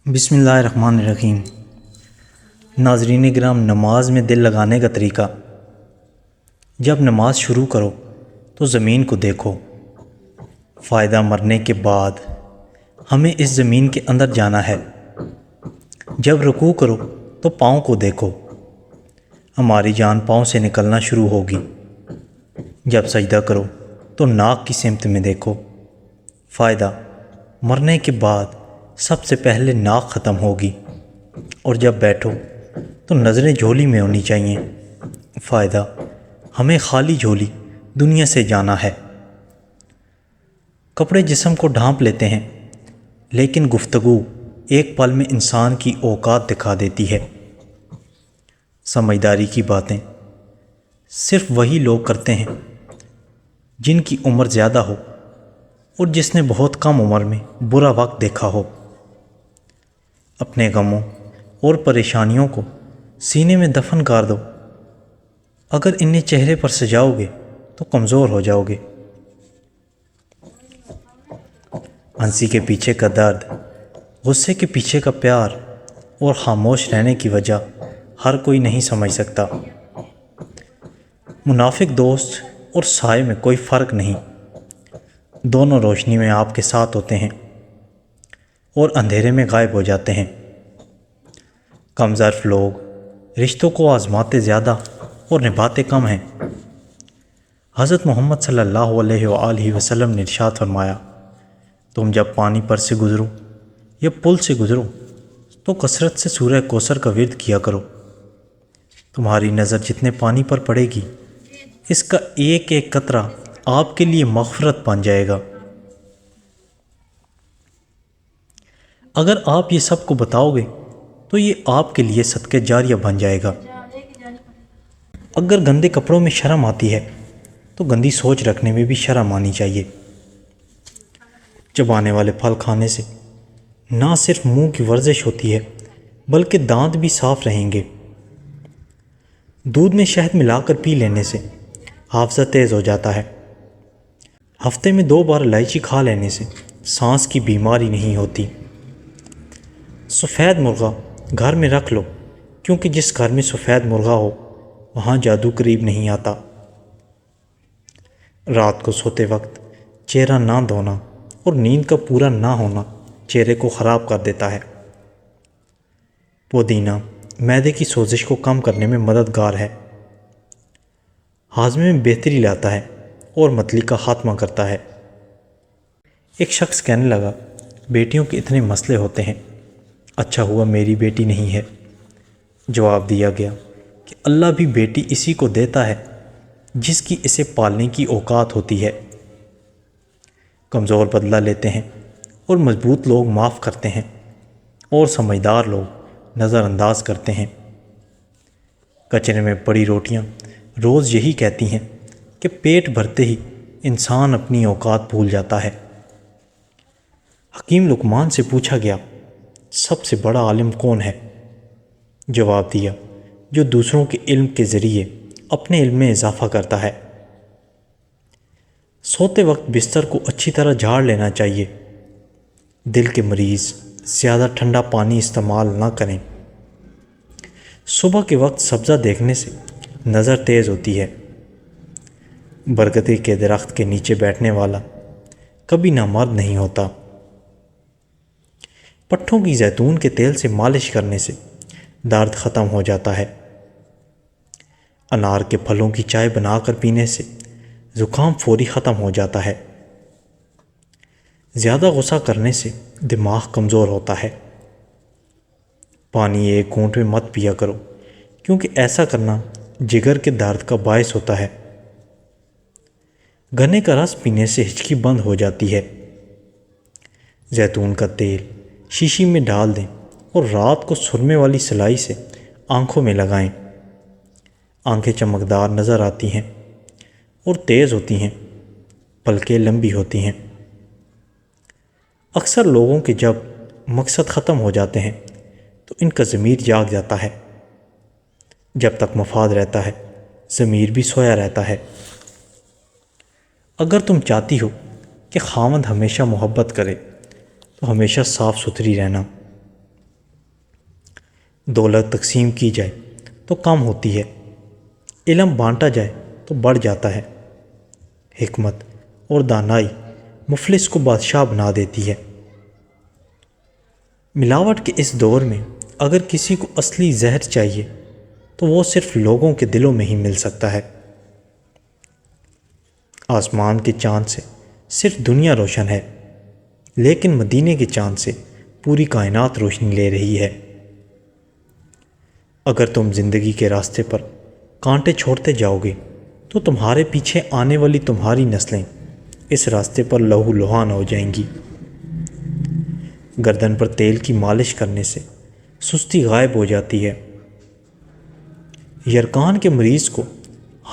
بسم اللہ الرحمن الرحیم۔ ناظرین کرام، نماز میں دل لگانے کا طریقہ۔ جب نماز شروع کرو تو زمین کو دیکھو۔ فائدہ مرنے کے بعد ہمیں اس زمین کے اندر جانا ہے۔ جب رکوع کرو تو پاؤں کو دیکھو۔ ہماری جان پاؤں سے نکلنا شروع ہوگی۔ جب سجدہ کرو تو ناک کی سمت میں دیکھو۔ فائدہ مرنے کے بعد سب سے پہلے ناک ختم ہوگی، اور جب بیٹھو تو نظریں جھولی میں ہونی چاہیے۔ فائدہ ہمیں خالی جھولی دنیا سے جانا ہے۔ کپڑے جسم کو ڈھانپ لیتے ہیں، لیکن گفتگو ایک پل میں انسان کی اوقات دکھا دیتی ہے۔ سمجھداری کی باتیں صرف وہی لوگ کرتے ہیں جن کی عمر زیادہ ہو اور جس نے بہت کم عمر میں برا وقت دیکھا ہو۔ اپنے غموں اور پریشانیوں کو سینے میں دفن کر دو۔ اگر انہیں چہرے پر سجاؤ گے تو کمزور ہو جاؤ گے۔ ہنسی کے پیچھے کا درد، غصے کے پیچھے کا پیار اور خاموش رہنے کی وجہ ہر کوئی نہیں سمجھ سکتا۔ منافق دوست اور سائے میں کوئی فرق نہیں، دونوں روشنی میں آپ کے ساتھ ہوتے ہیں اور اندھیرے میں غائب ہو جاتے ہیں۔ کم ظرف لوگ رشتوں کو آزماتے زیادہ اور نبھاتے کم ہیں۔ حضرت محمد صلی اللہ علیہ وآلہ وسلم نے ارشاد فرمایا، تم جب پانی پر سے گزرو یا پل سے گزرو تو کثرت سے سورہ کوثر کا ورد کیا کرو۔ تمہاری نظر جتنے پانی پر پڑے گی، اس کا ایک ایک قطرہ آپ کے لیے مغفرت بن جائے گا۔ اگر آپ یہ سب کو بتاؤ گے تو یہ آپ کے لیے صدقہ جاریہ بن جائے گا۔ اگر گندے کپڑوں میں شرم آتی ہے تو گندی سوچ رکھنے میں بھی شرم آنی چاہیے۔ چبانے والے پھل کھانے سے نہ صرف منہ کی ورزش ہوتی ہے بلکہ دانت بھی صاف رہیں گے۔ دودھ میں شہد ملا کر پی لینے سے حافظہ تیز ہو جاتا ہے۔ ہفتے میں 2 بار الائچی کھا لینے سے سانس کی بیماری نہیں ہوتی۔ سفید مرغہ گھر میں رکھ لو، کیونکہ جس گھر میں سفید مرغہ ہو وہاں جادو قریب نہیں آتا۔ رات کو سوتے وقت چہرہ نہ دھونا اور نیند کا پورا نہ ہونا چہرے کو خراب کر دیتا ہے۔ پودینہ معدے کی سوزش کو کم کرنے میں مددگار ہے، ہاضمے میں بہتری لاتا ہے اور متلی کا خاتمہ کرتا ہے۔ ایک شخص کہنے لگا، بیٹیوں کے اتنے مسئلے ہوتے ہیں، اچھا ہوا میری بیٹی نہیں ہے۔ جواب دیا گیا کہ اللہ بھی بیٹی اسی کو دیتا ہے جس کی اسے پالنے کی اوقات ہوتی ہے۔ کمزور بدلہ لیتے ہیں اور مضبوط لوگ معاف کرتے ہیں، اور سمجھدار لوگ نظر انداز کرتے ہیں۔ کچرے میں پڑی روٹیاں روز یہی کہتی ہیں کہ پیٹ بھرتے ہی انسان اپنی اوقات بھول جاتا ہے۔ حکیم لقمان سے پوچھا گیا، سب سے بڑا عالم کون ہے؟ جواب دیا، جو دوسروں کے علم کے ذریعے اپنے علم میں اضافہ کرتا ہے۔ سوتے وقت بستر کو اچھی طرح جھاڑ لینا چاہیے۔ دل کے مریض زیادہ ٹھنڈا پانی استعمال نہ کریں۔ صبح کے وقت سبزہ دیکھنے سے نظر تیز ہوتی ہے۔ برگدے کے درخت کے نیچے بیٹھنے والا کبھی نامرد نہیں ہوتا۔ پٹھوں کی زیتون کے تیل سے مالش کرنے سے درد ختم ہو جاتا ہے۔ انار کے پھلوں کی چائے بنا کر پینے سے زکام فوری ختم ہو جاتا ہے۔ زیادہ غصہ کرنے سے دماغ کمزور ہوتا ہے۔ پانی ایک گھونٹ میں مت پیا کرو، کیونکہ ایسا کرنا جگر کے درد کا باعث ہوتا ہے۔ گنے کا رس پینے سے ہچکی بند ہو جاتی ہے۔ زیتون کا تیل شیشی میں ڈال دیں اور رات کو سرمے والی سلائی سے آنکھوں میں لگائیں۔ آنکھیں چمکدار نظر آتی ہیں اور تیز ہوتی ہیں، پلکیں لمبی ہوتی ہیں۔ اکثر لوگوں کے جب مقصد ختم ہو جاتے ہیں تو ان کا ضمیر جاگ جاتا ہے۔ جب تک مفاد رہتا ہے ضمیر بھی سویا رہتا ہے۔ اگر تم چاہتی ہو کہ خاوند ہمیشہ محبت کرے تو ہمیشہ صاف ستھری رہنا، دولت تقسیم کی جائے تو کم ہوتی ہے، علم بانٹا جائے تو بڑھ جاتا ہے، حکمت اور دانائی مفلس کو بادشاہ بنا دیتی ہے۔ ملاوٹ کے اس دور میں اگر کسی کو اصلی زہر چاہیے تو وہ صرف لوگوں کے دلوں میں ہی مل سکتا ہے۔ آسمان کے چاند سے صرف دنیا روشن ہے، لیکن مدینے کے چاند سے پوری کائنات روشنی لے رہی ہے۔ اگر تم زندگی کے راستے پر کانٹے چھوڑتے جاؤ گے تو تمہارے پیچھے آنے والی تمہاری نسلیں اس راستے پر لہو لہان ہو جائیں گی۔ گردن پر تیل کی مالش کرنے سے سستی غائب ہو جاتی ہے۔ یرکان کے مریض کو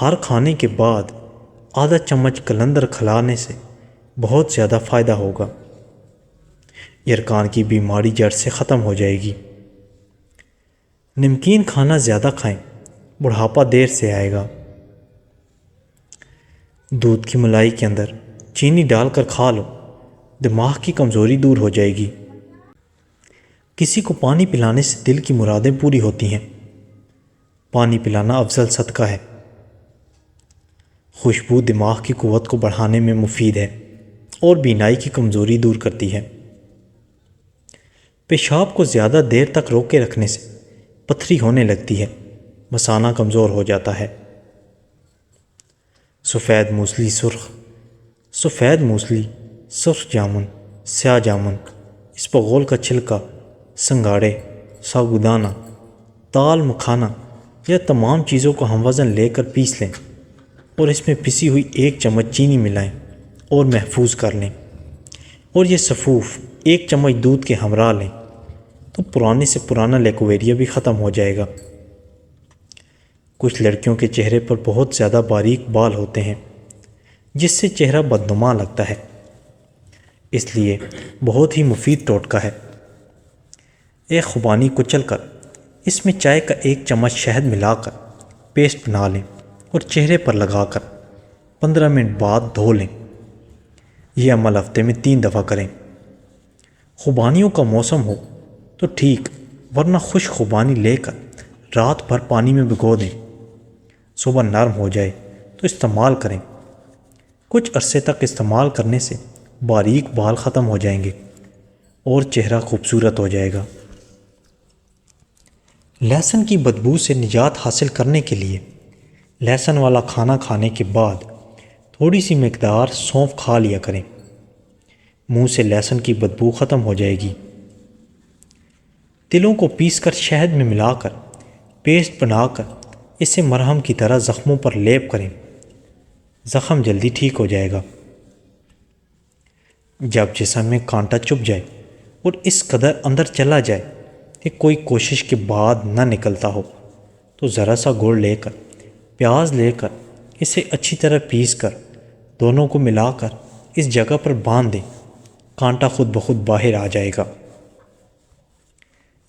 ہر کھانے کے بعد آدھا چمچ قلندر کھلانے سے بہت زیادہ فائدہ ہوگا۔ یرکان کی بیماری جڑ سے ختم ہو جائے گی۔ نمکین کھانا زیادہ کھائیں، بڑھاپا دیر سے آئے گا۔ دودھ کی ملائی کے اندر چینی ڈال کر کھا لو، دماغ کی کمزوری دور ہو جائے گی۔ کسی کو پانی پلانے سے دل کی مرادیں پوری ہوتی ہیں۔ پانی پلانا افضل صدقہ ہے۔ خوشبو دماغ کی قوت کو بڑھانے میں مفید ہے اور بینائی کی کمزوری دور کرتی ہے۔ پیشاب کو زیادہ دیر تک روکے رکھنے سے پتھری ہونے لگتی ہے، مثانہ کمزور ہو جاتا ہے۔ سفید موسلی، سرخ جامن، سیاہ جامن، اسپغول کا چھلکا، سنگاڑے، ساگودانہ، تال مکھانا یا تمام چیزوں کو ہم وزن لے کر پیس لیں اور اس میں پسی ہوئی 1 چمچ چینی ملائیں اور محفوظ کر لیں، اور یہ صفوف 1 چمچ دودھ کے ہمراہ لیں تو پرانے سے پرانا لیکویریا بھی ختم ہو جائے گا۔ کچھ لڑکیوں کے چہرے پر بہت زیادہ باریک بال ہوتے ہیں جس سے چہرہ بدنما لگتا ہے، اس لیے بہت ہی مفید ٹوٹکا ہے۔ ایک خوبانی کچل کر اس میں چائے کا 1 چمچ شہد ملا کر پیسٹ بنا لیں اور چہرے پر لگا کر 15 منٹ بعد دھو لیں۔ یہ عمل ہفتے میں 3 دفعہ کریں۔ خوبانیوں کا موسم ہو تو ٹھیک، ورنہ خشک خوبانی لے کر رات بھر پانی میں بھگو دیں، صبح نرم ہو جائے تو استعمال کریں۔ کچھ عرصے تک استعمال کرنے سے باریک بال ختم ہو جائیں گے اور چہرہ خوبصورت ہو جائے گا۔ لہسن کی بدبو سے نجات حاصل کرنے کے لیے لہسن والا کھانا کھانے کے بعد تھوڑی سی مقدار سونف کھا لیا کریں، منہ سے لہسن کی بدبو ختم ہو جائے گی۔ تلوں کو پیس کر شہد میں ملا کر پیسٹ بنا کر اسے مرہم کی طرح زخموں پر لیپ کریں، زخم جلدی ٹھیک ہو جائے گا۔ جب جسم میں کانٹا چبھ جائے اور اس قدر اندر چلا جائے کہ کوئی کوشش کے بعد نہ نکلتا ہو تو ذرا سا گڑ لے کر، پیاز لے کر اسے اچھی طرح پیس کر دونوں کو ملا کر اس جگہ پر باندھ دیں، کانٹا خود بخود باہر آ جائے گا۔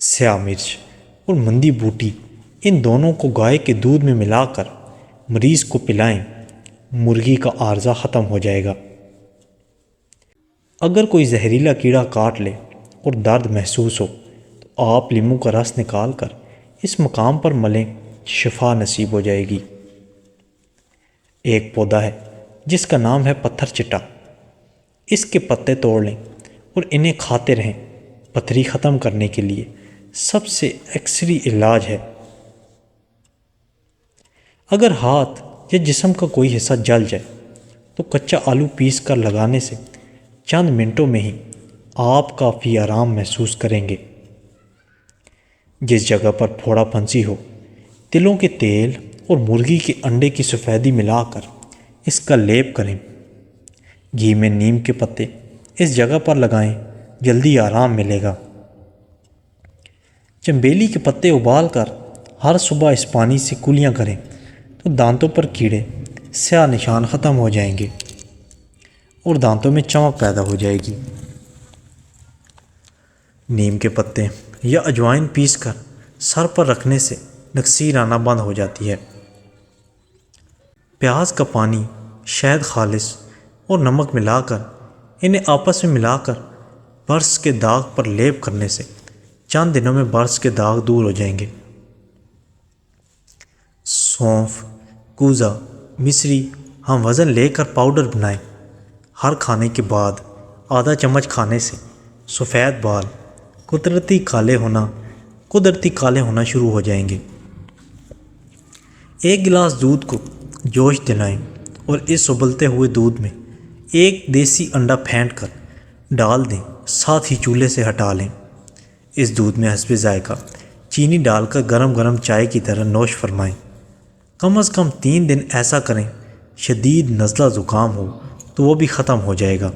سیاہ مرچ اور مندی بوٹی ان دونوں کو گائے کے دودھ میں ملا کر مریض کو پلائیں، مرغی کا عارضہ ختم ہو جائے گا۔ اگر کوئی زہریلا کیڑا کاٹ لے اور درد محسوس ہو تو آپ لیموں کا رس نکال کر اس مقام پر ملیں، شفا نصیب ہو جائے گی۔ ایک پودا ہے جس کا نام ہے پتھر چٹا، اس کے پتے توڑ لیں اور انہیں کھاتے رہیں، پتھری ختم کرنے کے لیے سب سے اکثری علاج ہے۔ اگر ہاتھ یا جسم کا کوئی حصہ جل جائے تو کچا آلو پیس کر لگانے سے چند منٹوں میں ہی آپ کافی آرام محسوس کریں گے۔ جس جگہ پر پھوڑا پھنسی ہو، تلوں کے تیل اور مرغی کے انڈے کی سفیدی ملا کر اس کا لیپ کریں، گھی میں نیم کے پتے اس جگہ پر لگائیں، جلدی آرام ملے گا۔ چنبیلی کے پتے ابال کر ہر صبح اس پانی سے کلیاں کریں تو دانتوں پر کیڑے، سیاہ نشان ختم ہو جائیں گے اور دانتوں میں چمک پیدا ہو جائے گی۔ نیم کے پتے یا اجوائن پیس کر سر پر رکھنے سے نکسیر آنا بند ہو جاتی ہے۔ پیاز کا پانی، شہد خالص اور نمک ملا کر انہیں آپس میں ملا کر برس کے داغ پر لیپ کرنے سے چند دنوں میں برس کے داغ دور ہو جائیں گے۔ سونف، کوزہ، مصری ہم وزن لے کر پاؤڈر بنائیں۔ ہر کھانے کے بعد آدھا چمچ کھانے سے سفید بال قدرتی کالے ہونا شروع ہو جائیں گے۔ ایک گلاس دودھ کو جوش دلائیں اور اس ابلتے ہوئے دودھ میں ایک دیسی انڈا پھینٹ کر ڈال دیں، ساتھ ہی چولہے سے ہٹا لیں۔ اس دودھ میں حسب ذائقہ چینی ڈال کر گرم گرم چائے کی طرح نوش فرمائیں۔ کم از کم 3 دن ایسا کریں۔ شدید نزلہ زکام ہو تو وہ بھی ختم ہو جائے گا۔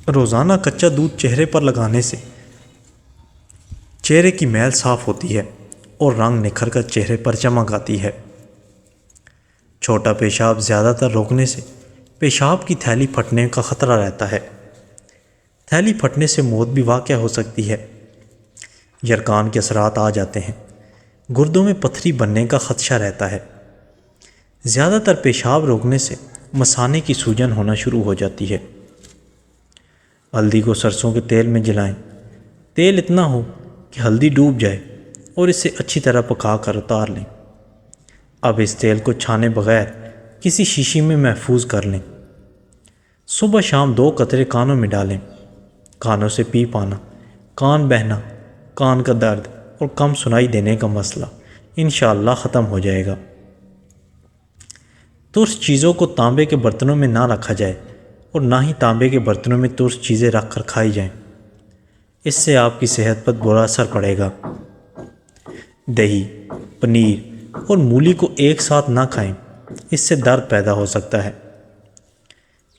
روزانہ کچا دودھ چہرے پر لگانے سے چہرے کی میل صاف ہوتی ہے اور رنگ نکھر کر چہرے پر چمک آتی ہے۔ چھوٹا پیشاب زیادہ تر روکنے سے پیشاب کی تھیلی پھٹنے کا خطرہ رہتا ہے۔ تھیلی پھٹنے سے موت بھی واقع ہو سکتی ہے۔ یرقان کے اثرات آ جاتے ہیں۔ گردوں میں پتھری بننے کا خدشہ رہتا ہے۔ زیادہ تر پیشاب روکنے سے مثانے کی سوجن ہونا شروع ہو جاتی ہے۔ ہلدی کو سرسوں کے تیل میں جلائیں۔ تیل اتنا ہو کہ ہلدی ڈوب جائے اور اسے اچھی طرح پکا کر اتار لیں۔ اب اس تیل کو چھانے بغیر کسی شیشی میں محفوظ کر لیں۔ صبح شام 2 قطرے کانوں میں ڈالیں۔ کانوں سے پیپ آنا، کان بہنا، کان کا درد اور کم سنائی دینے کا مسئلہ انشاءاللہ ختم ہو جائے گا۔ ترش چیزوں کو تانبے کے برتنوں میں نہ رکھا جائے اور نہ ہی تانبے کے برتنوں میں ترش چیزیں رکھ کر کھائی جائیں۔ اس سے آپ کی صحت پر برا اثر پڑے گا۔ دہی، پنیر اور مولی کو ایک ساتھ نہ کھائیں، اس سے درد پیدا ہو سکتا ہے۔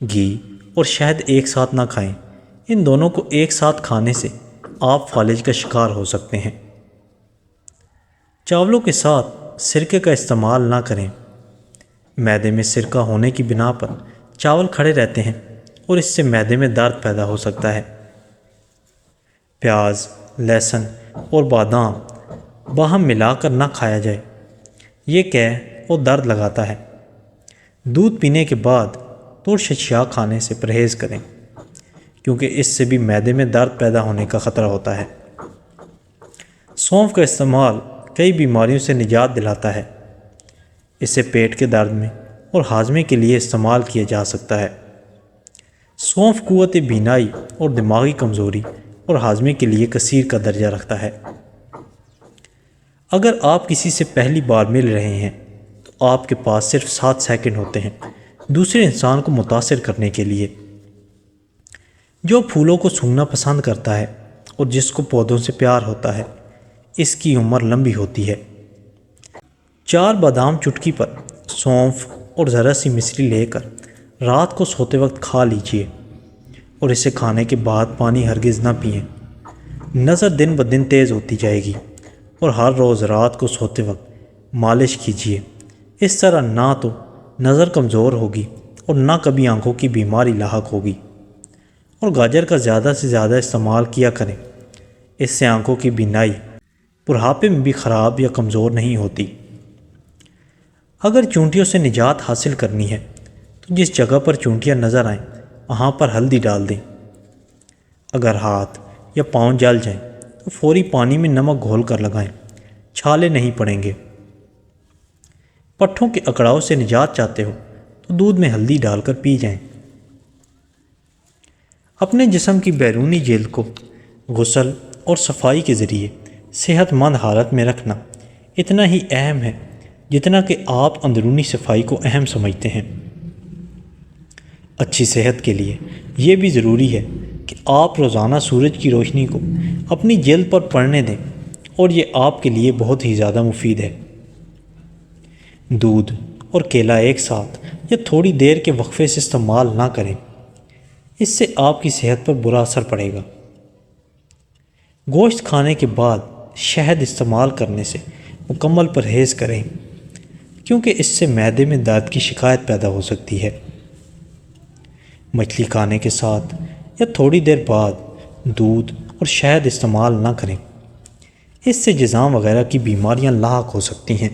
گھی اور شہد ایک ساتھ نہ کھائیں، ان دونوں کو ایک ساتھ کھانے سے آپ فالج کا شکار ہو سکتے ہیں۔ چاولوں کے ساتھ سرکے کا استعمال نہ کریں۔ معدے میں سرکہ ہونے کی بنا پر چاول کھڑے رہتے ہیں اور اس سے معدے میں درد پیدا ہو سکتا ہے۔ پیاز، لہسن اور بادام باہم ملا کر نہ کھایا جائے، یہ قے اور درد لگاتا ہے۔ دودھ پینے کے بعد ترش اشیاء کھانے سے پرہیز کریں کیونکہ اس سے بھی معدے میں درد پیدا ہونے کا خطرہ ہوتا ہے۔ سونف کا استعمال کئی بیماریوں سے نجات دلاتا ہے۔ اسے پیٹ کے درد میں اور ہاضمے کے لیے استعمال کیا جا سکتا ہے۔ سونف قوت بینائی اور دماغی کمزوری اور ہاضمے کے لیے کثیر کا درجہ رکھتا ہے۔ اگر آپ کسی سے پہلی بار مل رہے ہیں تو آپ کے پاس صرف 7 سیکنڈ ہوتے ہیں دوسرے انسان کو متاثر کرنے کے لیے۔ جو پھولوں کو سونگھنا پسند کرتا ہے اور جس کو پودوں سے پیار ہوتا ہے، اس کی عمر لمبی ہوتی ہے۔ 4 بادام چٹکی پر سونف اور ذرا سی مصری لے کر رات کو سوتے وقت کھا لیجئے اور اسے کھانے کے بعد پانی ہرگز نہ پئیں۔ نظر دن بدن تیز ہوتی جائے گی اور ہر روز رات کو سوتے وقت مالش کیجیے۔ اس طرح نہ تو نظر کمزور ہوگی اور نہ کبھی آنکھوں کی بیماری لاحق ہوگی۔ اور گاجر کا زیادہ سے زیادہ استعمال کیا کریں، اس سے آنکھوں کی بینائی بڑھاپے میں بھی خراب یا کمزور نہیں ہوتی۔ اگر چونٹیوں سے نجات حاصل کرنی ہے تو جس جگہ پر چونٹیاں نظر آئیں وہاں پر ہلدی ڈال دیں۔ اگر ہاتھ یا پاؤں جل جائیں تو فوری پانی میں نمک گھول کر لگائیں، چھالے نہیں پڑیں گے۔ پٹھوں کے اکڑاؤ سے نجات چاہتے ہو تو دودھ میں ہلدی ڈال کر پی جائیں۔ اپنے جسم کی بیرونی جلد کو غسل اور صفائی کے ذریعے صحت مند حالت میں رکھنا اتنا ہی اہم ہے جتنا کہ آپ اندرونی صفائی کو اہم سمجھتے ہیں۔ اچھی صحت کے لیے یہ بھی ضروری ہے کہ آپ روزانہ سورج کی روشنی کو اپنی جلد پر پڑنے دیں اور یہ آپ کے لیے بہت ہی زیادہ مفید ہے۔ دودھ اور کیلا ایک ساتھ یا تھوڑی دیر کے وقفے سے استعمال نہ کریں، اس سے آپ کی صحت پر برا اثر پڑے گا۔ گوشت کھانے کے بعد شہد استعمال کرنے سے مکمل پرہیز کریں کیونکہ اس سے معدے میں درد کی شکایت پیدا ہو سکتی ہے۔ مچھلی کھانے کے ساتھ یا تھوڑی دیر بعد دودھ اور شہد استعمال نہ کریں، اس سے جذام وغیرہ کی بیماریاں لاحق ہو سکتی ہیں۔